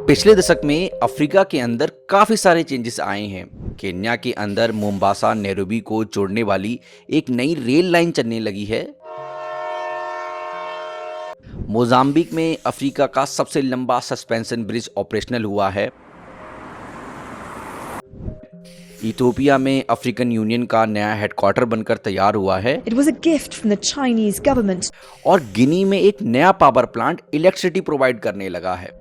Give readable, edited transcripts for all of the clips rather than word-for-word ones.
पिछले दशक में अफ्रीका के अंदर काफी सारे चेंजेस आए हैं। केन्या के अंदर मोम्बासा नैरोबी को जोड़ने वाली एक नई रेल लाइन चलने लगी है। मोजाम्बिक में अफ्रीका का सबसे लंबा सस्पेंशन ब्रिज ऑपरेशनल हुआ है। इथियोपिया में अफ्रीकन यूनियन का नया हेडक्वार्टर बनकर तैयार हुआ है। It was a gift from the Chinese government. और गिनी में एक नया पावर प्लांट इलेक्ट्रिसिटी प्रोवाइड करने लगा है।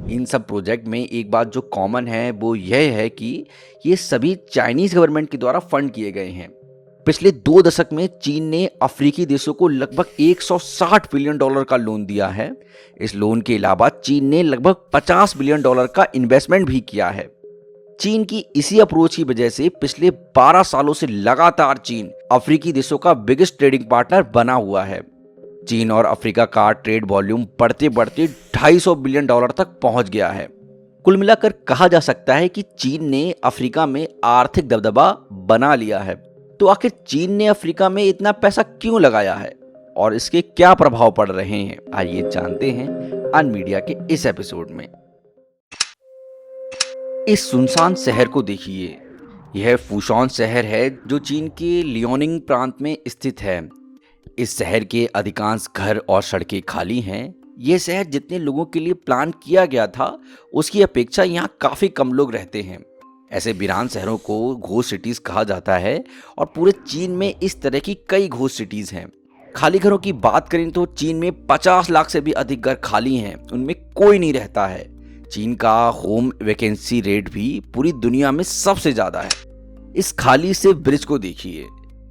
इन सब प्रोजेक्ट में एक बात जो कॉमन है वो यह है कि ये सभी चाइनीज गवर्नमेंट के द्वारा फंड किए गए हैं। पिछले 2 दशक में चीन ने अफ्रीकी देशों को लगभग 160 बिलियन डॉलर का लोन दिया है। इस लोन के अलावा चीन ने लगभग 50 बिलियन डॉलर का इन्वेस्टमेंट भी किया है। चीन की इसी अप्रोच की वजह से पिछले 12 सालों से लगातार चीन अफ्रीकी देशों का बिगेस्ट ट्रेडिंग पार्टनर बना हुआ है। चीन और अफ्रीका का ट्रेड वॉल्यूम बढ़ते बढ़ते 250 बिलियन डॉलर तक पहुंच गया है। कुल मिलाकर कहा जा सकता है कि चीन ने अफ्रीका में आर्थिक दबदबा बना लिया है। तो आखिर चीन ने अफ्रीका में इतना पैसा क्यों लगाया है और इसके क्या प्रभाव पड़ रहे हैं, आइए जानते हैं अन मीडिया के इस एपिसोड में। इस सुनसान शहर को देखिए। यह फूशॉन शहर है जो चीन के लियोनिंग प्रांत में स्थित है। इस शहर के अधिकांश घर और सड़कें खाली हैं। यह शहर जितने लोगों के लिए प्लान किया गया था उसकी अपेक्षा यहाँ काफ़ी कम लोग रहते हैं। ऐसे वीरान शहरों को घोस्ट सिटीज़ कहा जाता है और पूरे चीन में इस तरह की कई घोस्ट सिटीज़ हैं। खाली घरों की बात करें तो चीन में 50 लाख से भी अधिक घर खाली हैं, उनमें कोई नहीं रहता है। चीन का होम वैकेंसी रेट भी पूरी दुनिया में सबसे ज़्यादा है। इस खाली से ब्रिज को देखिए।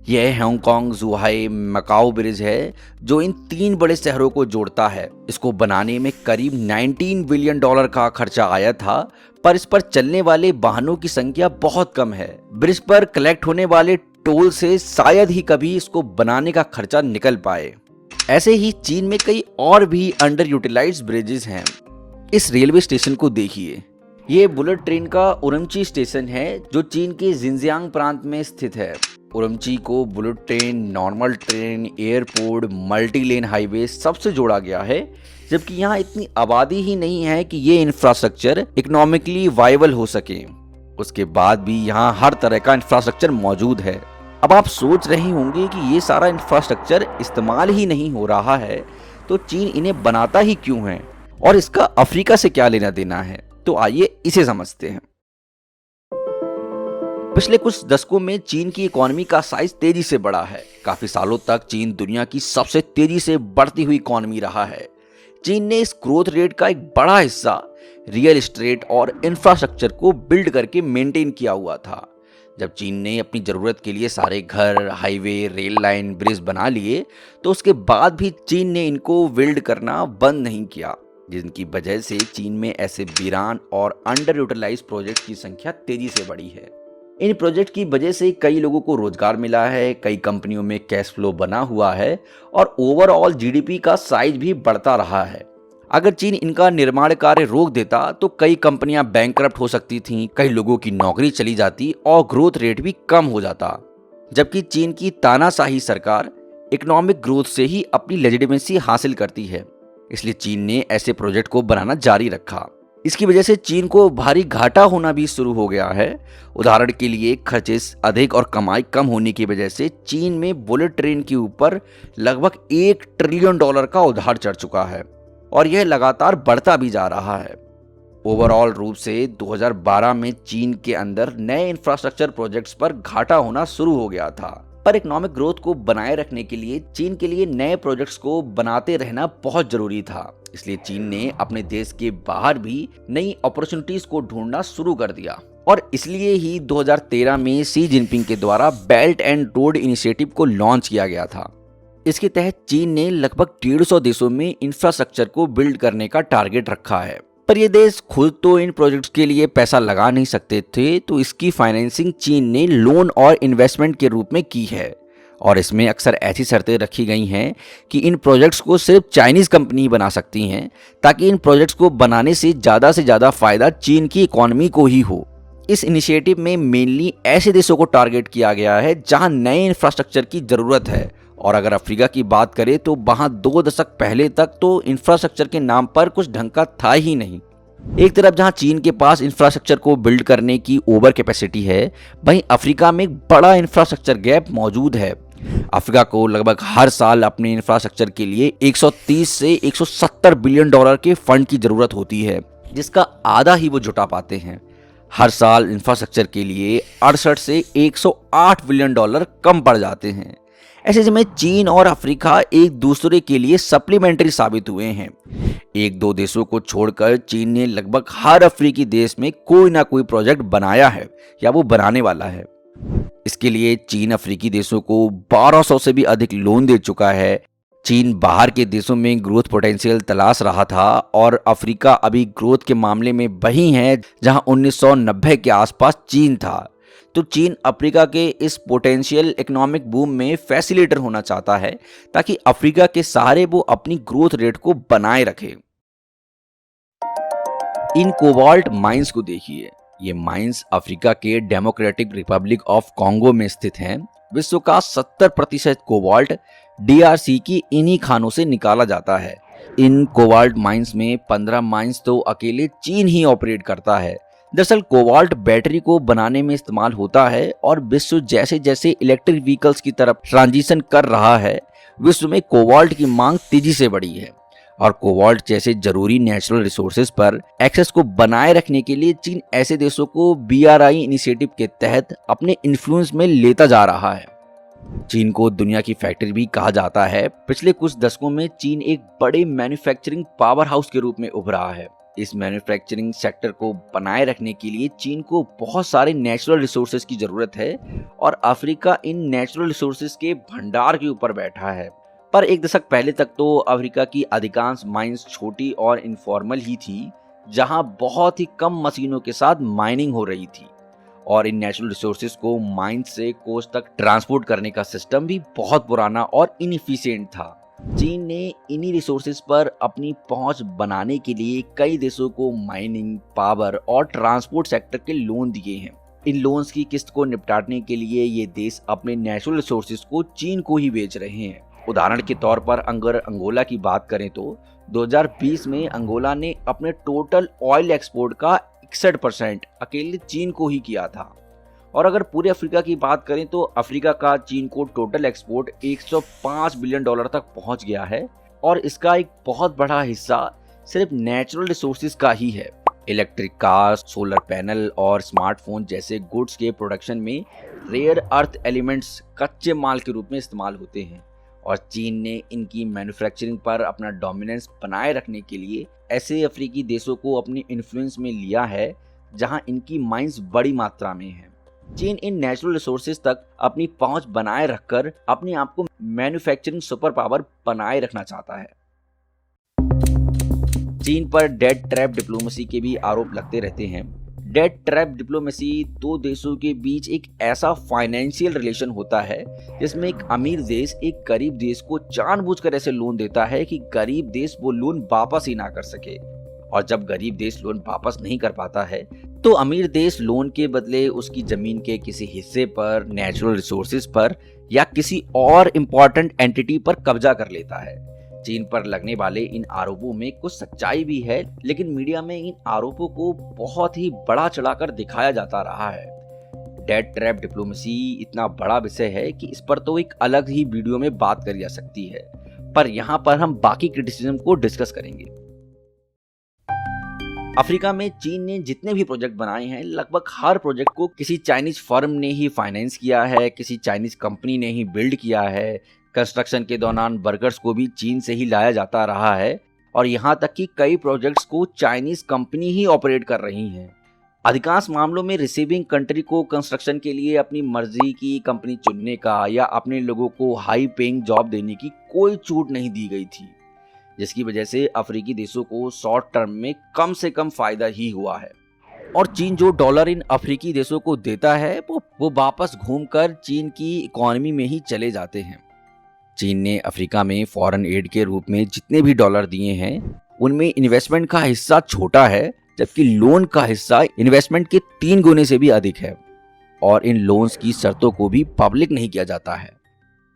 यह हांगकांग जुहाई मकाओ ब्रिज है जो इन 3 बड़े शहरों को जोड़ता है। इसको बनाने में करीब 19 बिलियन डॉलर का खर्चा आया था, पर इस पर चलने वाले वाहनों की संख्या बहुत कम है। ब्रिज पर कलेक्ट होने वाले टोल से शायद ही कभी इसको बनाने का खर्चा निकल पाए। ऐसे ही चीन में कई और भी अंडर यूटिलाइज्ड ब्रिजेस हैं। इस रेलवे स्टेशन को देखिए। ये बुलेट ट्रेन का उरमची स्टेशन है जो चीन के जिनजियांग प्रांत में स्थित है। उरमची को bullet train, normal train, airport, multi lane highway सबसे जोड़ा गया है, जबकि यहाँ इतनी आबादी ही नहीं है कि ये इंफ्रास्ट्रक्चर इकोनॉमिकली वायबल हो सके। उसके बाद भी यहाँ हर तरह का इंफ्रास्ट्रक्चर मौजूद है। अब आप सोच रहे होंगे कि ये सारा इंफ्रास्ट्रक्चर इस्तेमाल ही नहीं हो रहा है तो चीन इन्हें बनाता ही क्यों है और इसका अफ्रीका से क्या लेना देना है। तो आइए इसे समझते हैं। पिछले कुछ दशकों में चीन की इकोनॉमी का साइज तेजी से बढ़ा है। काफी सालों तक चीन दुनिया की सबसे तेजी से बढ़ती हुई इकोनॉमी रहा है। चीन ने इस ग्रोथ रेट का एक बड़ा हिस्सा रियल एस्टेट और इंफ्रास्ट्रक्चर को बिल्ड करके मेंटेन किया हुआ था। जब चीन ने अपनी जरूरत के लिए सारे घर, हाईवे, रेल लाइन, ब्रिज बना लिए तो उसके बाद भी चीन ने इनको बिल्ड करना बंद नहीं किया, जिनकी वजह से चीन में ऐसे वीरान और अंडर यूटिलाइज प्रोजेक्ट की संख्या तेजी से बढ़ी है। इन प्रोजेक्ट की वजह से कई लोगों को रोजगार मिला है, कई कंपनियों में कैश फ्लो बना हुआ है और ओवरऑल जीडीपी का साइज भी बढ़ता रहा है। अगर चीन इनका निर्माण कार्य रोक देता तो कई कंपनियां बैंकरप्ट हो सकती थीं, कई लोगों की नौकरी चली जाती और ग्रोथ रेट भी कम हो जाता। जबकि चीन की तानाशाही सरकार इकोनॉमिक ग्रोथ से ही अपनी लेजिटिमेसी हासिल करती है, इसलिए चीन ने ऐसे प्रोजेक्ट को बनाना जारी रखा। इसकी वजह से चीन को भारी घाटा होना भी शुरू हो गया है। उदाहरण के लिए खर्चे अधिक और कमाई कम होने की वजह से चीन में बुलेट ट्रेन के ऊपर लगभग $1 ट्रिलियन का उधार चढ़ चुका है और यह लगातार बढ़ता भी जा रहा है। ओवरऑल रूप से 2012 में चीन के अंदर नए इंफ्रास्ट्रक्चर प्रोजेक्ट्स पर घाटा होना शुरू हो गया था, पर इकोनॉमिक ग्रोथ को बनाए रखने के लिए चीन के लिए नए प्रोजेक्ट्स को बनाते रहना बहुत जरूरी था। इसलिए चीन ने अपने देश के बाहर भी नई अपॉर्चुनिटीज को ढूंढना शुरू कर दिया और इसलिए ही 2013 में शी जिनपिंग के द्वारा बेल्ट एंड रोड इनिशिएटिव को लॉन्च किया गया था। इसके तहत चीन ने लगभग 150 देशों में इंफ्रास्ट्रक्चर को बिल्ड करने का टारगेट रखा है। पर ये देश खुद तो इन प्रोजेक्ट्स के लिए पैसा लगा नहीं सकते थे, तो इसकी फाइनेंसिंग चीन ने लोन और इन्वेस्टमेंट के रूप में की है और इसमें अक्सर ऐसी शर्तें रखी गई हैं कि इन प्रोजेक्ट्स को सिर्फ चाइनीज कंपनी बना सकती हैं, ताकि इन प्रोजेक्ट्स को बनाने से ज़्यादा फायदा चीन की इकोनॉमी को ही हो। इस इनिशिएटिव में मेनली ऐसे देशों को टारगेट किया गया है जहां नए इंफ्रास्ट्रक्चर की ज़रूरत है। और अगर अफ्रीका की बात करें तो वहां 2 दशक पहले तक तो इंफ्रास्ट्रक्चर के नाम पर कुछ ढंग का था ही नहीं। एक तरफ जहां चीन के पास इंफ्रास्ट्रक्चर को बिल्ड करने की ओवर कैपेसिटी है, वहीं अफ्रीका में एक बड़ा इंफ्रास्ट्रक्चर गैप मौजूद है। अफ्रीका को लगभग हर साल अपने इंफ्रास्ट्रक्चर के लिए 130 से 170 बिलियन डॉलर के फंड की जरूरत होती है, जिसका आधा ही वो जुटा पाते हैं। हर साल इंफ्रास्ट्रक्चर के लिए 68 से 108 बिलियन डॉलर कम पड़ जाते हैं। ऐसे में चीन और अफ्रीका एक दूसरे के लिए सप्लीमेंट्री साबित हुए हैं। एक दो देशों को छोड़कर चीन ने लगभग हर अफ्रीकी देश में कोई ना कोई प्रोजेक्ट बनाया है या वो बनाने वाला है। इसके लिए चीन अफ्रीकी देशों को 1200 से भी अधिक लोन दे चुका है। चीन बाहर के देशों में ग्रोथ पोटेंशियल तलाश रहा था और अफ्रीका अभी ग्रोथ के मामले में वही है जहां 1990 के आसपास चीन था। तो चीन अफ्रीका के इस पोटेंशियल इकोनॉमिक बूम में फैसिलिटेटर होना चाहता है ताकि अफ्रीका के सहारे वो अपनी ग्रोथ रेट को बनाए रखे। इन कोबाल्ट माइंस को देखिए। ये माइंस अफ्रीका के डेमोक्रेटिक रिपब्लिक ऑफ कॉन्गो में स्थित हैं। विश्व का 70% कोबाल्ट DRC की इन्हीं खानों से निकाला जाता है। इन कोबाल्ट माइंस में 15 माइंस तो अकेले चीन ही ऑपरेट करता है। दरअसल कोबाल्ट बैटरी को बनाने में इस्तेमाल होता है और विश्व जैसे जैसे इलेक्ट्रिक व्हीकल्स की तरफ ट्रांजिशन कर रहा है, विश्व में कोबाल्ट की मांग तेजी से बढ़ी है। और कोबाल्ट जैसे जरूरी नेचुरल रिसोर्सेज पर एक्सेस को बनाए रखने के लिए चीन ऐसे देशों को BRI इनिशिएटिव के तहत अपने इन्फ्लुएंस में लेता जा रहा है। चीन को दुनिया की फैक्ट्री भी कहा जाता है। पिछले कुछ दशकों में चीन एक बड़े मैन्युफैक्चरिंग पावर हाउस के रूप में उभरा है। इस मैन्युफैक्चरिंग सेक्टर को बनाए रखने के लिए चीन को बहुत सारे नेचुरल रिसोर्सेज की जरूरत है और अफ्रीका इन नेचुरल रिसोर्सेज के भंडार के ऊपर बैठा है। पर एक दशक पहले तक तो अफ्रीका की अधिकांश माइंस छोटी और इनफॉर्मल ही थी, जहां बहुत ही कम मशीनों के साथ माइनिंग हो रही थी और इन नेचुरल रिसोर्सेज को माइंस से कोस्ट तक ट्रांसपोर्ट करने का सिस्टम भी बहुत पुराना और इनएफिशिएंट था। चीन ने इन्हीं रिसोर्सेज पर अपनी पहुंच बनाने के लिए कई देशों को माइनिंग, पावर और ट्रांसपोर्ट सेक्टर के लोन दिए हैं। इन लोन्स की किस्त को निपटाने के लिए ये देश अपने नेचुरल रिसोर्सेज को चीन को ही बेच रहे हैं। उदाहरण के तौर पर अगर अंगोला की बात करें तो 2020 में अंगोला ने अपने टोटल ऑयल एक्सपोर्ट का 61% अकेले चीन को ही किया था। और अगर पूरे अफ्रीका की बात करें तो अफ्रीका का चीन को टोटल एक्सपोर्ट 105 बिलियन डॉलर तक पहुंच गया है और इसका एक बहुत बड़ा हिस्सा सिर्फ नेचुरल रिसोर्सेज का ही है। इलेक्ट्रिक कार, सोलर पैनल और स्मार्टफोन जैसे गुड्स के प्रोडक्शन में रेयर अर्थ एलिमेंट्स कच्चे माल के रूप में इस्तेमाल होते हैं और चीन ने इनकी मैन्युफैक्चरिंग पर अपना डोमिनेंस बनाए रखने के लिए ऐसे अफ्रीकी देशों को अपने इन्फ्लुएंस में लिया है जहां इनकी माइंस बड़ी मात्रा में है। चीन इन नेचुरल रिसोर्सेज तक अपनी पहुंच बनाए रखकर अपने आप को मैन्युफैक्चरिंग सुपर पावर बनाए रखना चाहता है। चीन पर डेट ट्रैप डिप्लोमेसी के भी आरोप लगते रहते हैं। डेट ट्रैप डिप्लोमेसी दो देशों के बीच एक ऐसा फाइनेंशियल रिलेशन होता है जिसमें एक अमीर देश एक गरीब देश को जानबूझकर ऐसे लोन देता है कि गरीब देश वो लोन वापस ही ना कर सके। और जब गरीब देश लोन वापस नहीं कर पाता है तो अमीर देश लोन के बदले उसकी जमीन के किसी हिस्से पर, नेचुरल रिसोर्सेज पर या किसी और इम्पोर्टेंट एंटिटी पर कब्जा कर लेता है। चीन पर लगने वाले इन आरोपों में कुछ सच्चाई भी है, लेकिन मीडिया में इन आरोपों को बहुत ही बड़ा चढ़ाकर दिखाया जाता रहा है। डेट ट्रैप डिप्लोमेसी इतना बड़ा विषय है कि इस पर तो एक अलग ही वीडियो में बात करी जा सकती है, पर यहाँ पर हम बाकी क्रिटिसिज्म को डिस्कस करेंगे। अफ्रीका में चीन ने जितने भी प्रोजेक्ट बनाए हैं, लगभग हर प्रोजेक्ट को किसी चाइनीज फर्म ने ही फाइनेंस किया है, किसी चाइनीज कंपनी ने ही बिल्ड किया है। कंस्ट्रक्शन के दौरान वर्कर्स को भी चीन से ही लाया जाता रहा है और यहाँ तक कि कई प्रोजेक्ट्स को चाइनीज कंपनी ही ऑपरेट कर रही हैं। अधिकांश मामलों में रिसीविंग कंट्री को कंस्ट्रक्शन के लिए अपनी मर्जी की कंपनी चुनने का या अपने लोगों को हाई पेइंग जॉब देने की कोई छूट नहीं दी गई थी, जिसकी वजह से अफ्रीकी देशों को शॉर्ट टर्म में कम से कम फायदा ही हुआ है। और चीन जो डॉलर इन अफ्रीकी देशों को देता है वो वापस घूमकर चीन की इकोनॉमी में ही चले जाते हैं। चीन ने अफ्रीका में फॉरेन एड के रूप में जितने भी डॉलर दिए हैं उनमें इन्वेस्टमेंट का हिस्सा छोटा है, जबकि लोन का हिस्सा इन्वेस्टमेंट के 3 गुने से भी अधिक है और इन लोन्स की शर्तों को भी पब्लिक नहीं किया जाता है।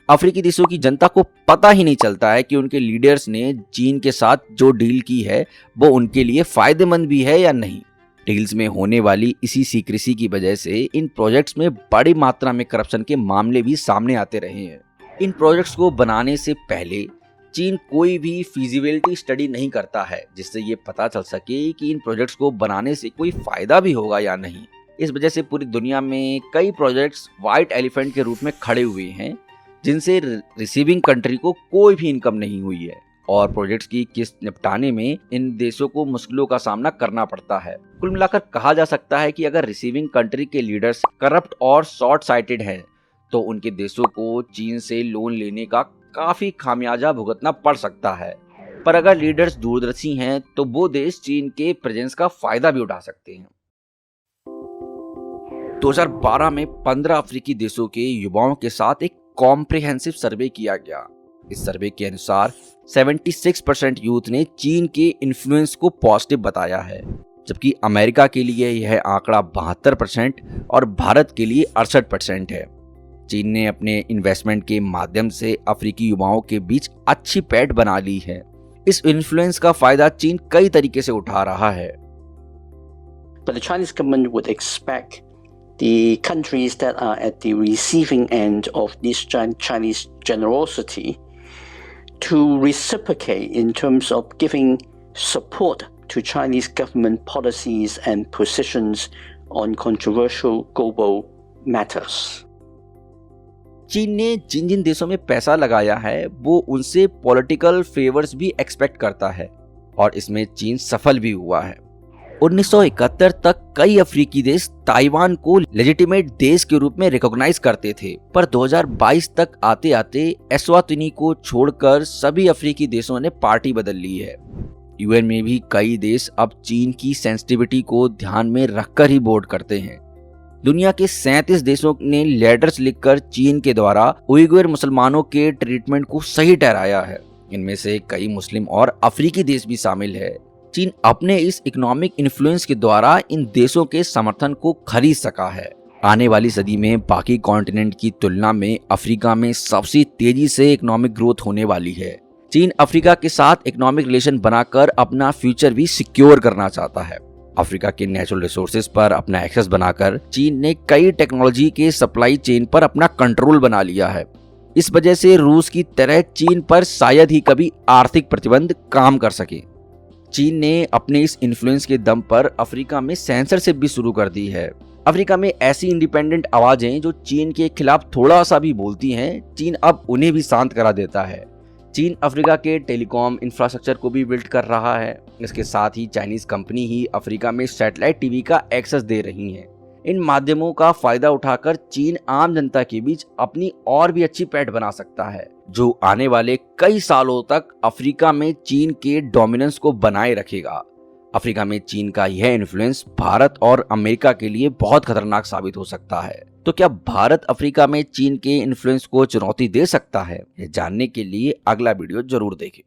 अफ्रीकी देशों की जनता को पता ही नहीं चलता है कि उनके लीडर्स ने चीन के साथ जो डील की है वो उनके लिए फायदेमंद भी है या नहीं। डील्स में होने वाली इसी सीक्रेसी की वजह से इन प्रोजेक्ट्स में बड़ी मात्रा में करप्शन के मामले भी सामने आते रहे हैं। इन प्रोजेक्ट्स को बनाने से पहले चीन कोई भी फिजिबिलिटी स्टडी नहीं करता है जिससे ये पता चल सके कि इन प्रोजेक्ट्स को बनाने से कोई फायदा भी होगा या नहीं। इस वजह से पूरी दुनिया में कई प्रोजेक्ट्स व्हाइट एलिफेंट के रूप में खड़े हुए हैं जिनसे रिसीविंग कंट्री को कोई भी इनकम नहीं हुई है और प्रोजेक्ट्स की किस्त निपटाने में इन देशों को मुश्किलों का सामना करना पड़ता है। कुल मिलाकर कहा जा सकता है कि अगर रिसीविंग कंट्री के लीडर्स करप्ट और शॉर्ट साइटेड हैं तो उनके देशों को चीन से लोन लेने का काफी खामियाजा भुगतना पड़ सकता है। पर अगर लीडर्स दूरदर्शी हैं तो वो देश चीन के प्रेजेंस का फायदा भी उठा सकते हैं। 2012 में 15 अफ्रीकी देशों के युवाओं के साथ एक कॉम्प्रिहेंसिव सर्वे किया गया। इस सर्वे के अनुसार 76% यूथ ने चीन के इन्फ्लुएंस को पॉजिटिव बताया है, जबकि अमेरिका के लिए यह आंकड़ा 72% और भारत के लिए 68% है। चीन ने अपने इन्वेस्टमेंट के माध्यम से अफ्रीकी युवाओं के बीच अच्छी पैठ बना ली है। इस इन्फ्लुएंस का फायदा चीन कई तरीके से उठा रहा है। But the Chinese government would expect the countries that are at the receiving end of this Chinese generosity to reciprocate in terms of giving support to Chinese government policies and positions on controversial global matters. चीन ने जिन जिन देशों में पैसा लगाया है वो उनसे political favours भी एक्सपेक्ट करता है और इसमें चीन सफल भी हुआ है। 1971 तक कई अफ्रीकी देश ताइवान को लेजिटिमेट देश के रूप में रिकॉग्नाइज करते थे, पर 2022 तक आते आते एस्वातिनी को छोड़कर सभी अफ्रीकी देशों ने पार्टी बदल ली है। यूएन में भी कई देश अब चीन की सेंसिटिविटी को ध्यान में रखकर ही वोट करते हैं। दुनिया के 37 देशों ने लेटर्स लिखकर चीन के द्वारा उइगर मुसलमानों के ट्रीटमेंट को सही ठहराया है। इनमें से कई मुस्लिम और अफ्रीकी देश भी शामिल है। चीन अपने इस इकोनॉमिक इन्फ्लुएंस के द्वारा इन देशों के समर्थन को खरीद सका है। आने वाली सदी में बाकी कॉन्टिनेंट की तुलना में अफ्रीका में सबसे तेजी से इकोनॉमिक ग्रोथ होने वाली है। चीन अफ्रीका के साथ इकोनॉमिक रिलेशन बनाकर अपना फ्यूचर भी सिक्योर करना चाहता है। अफ्रीका के नेचुरल रिसोर्सेज पर अपना एक्सेस बनाकर चीन ने कई टेक्नोलॉजी के सप्लाई चेन पर अपना कंट्रोल बना लिया है। इस वजह से रूस की तरह चीन पर शायद ही कभी आर्थिक प्रतिबंध काम कर सके। चीन ने अपने इस इन्फ्लुएंस के दम पर अफ्रीका में सेंसरशिप भी शुरू कर दी है। अफ्रीका में ऐसी इंडिपेंडेंट आवाजें जो चीन के खिलाफ थोड़ा सा भी बोलती हैं, चीन अब उन्हें भी शांत करा देता है। चीन अफ्रीका के टेलीकॉम इंफ्रास्ट्रक्चर को भी बिल्ड कर रहा है। इसके साथ ही चाइनीज कंपनी ही अफ्रीका में सैटेलाइट टीवी का एक्सेस दे रही हैं। इन माध्यमों का फायदा उठाकर चीन आम जनता के बीच अपनी और भी अच्छी पैठ बना सकता है, जो आने वाले कई सालों तक अफ्रीका में चीन के डोमिनेंस को बनाए रखेगा। अफ्रीका में चीन का यह इन्फ्लुएंस भारत और अमेरिका के लिए बहुत खतरनाक साबित हो सकता है। तो क्या भारत अफ्रीका में चीन के इन्फ्लुएंस को चुनौती दे सकता है? यह जानने के लिए अगला वीडियो जरूर देखें।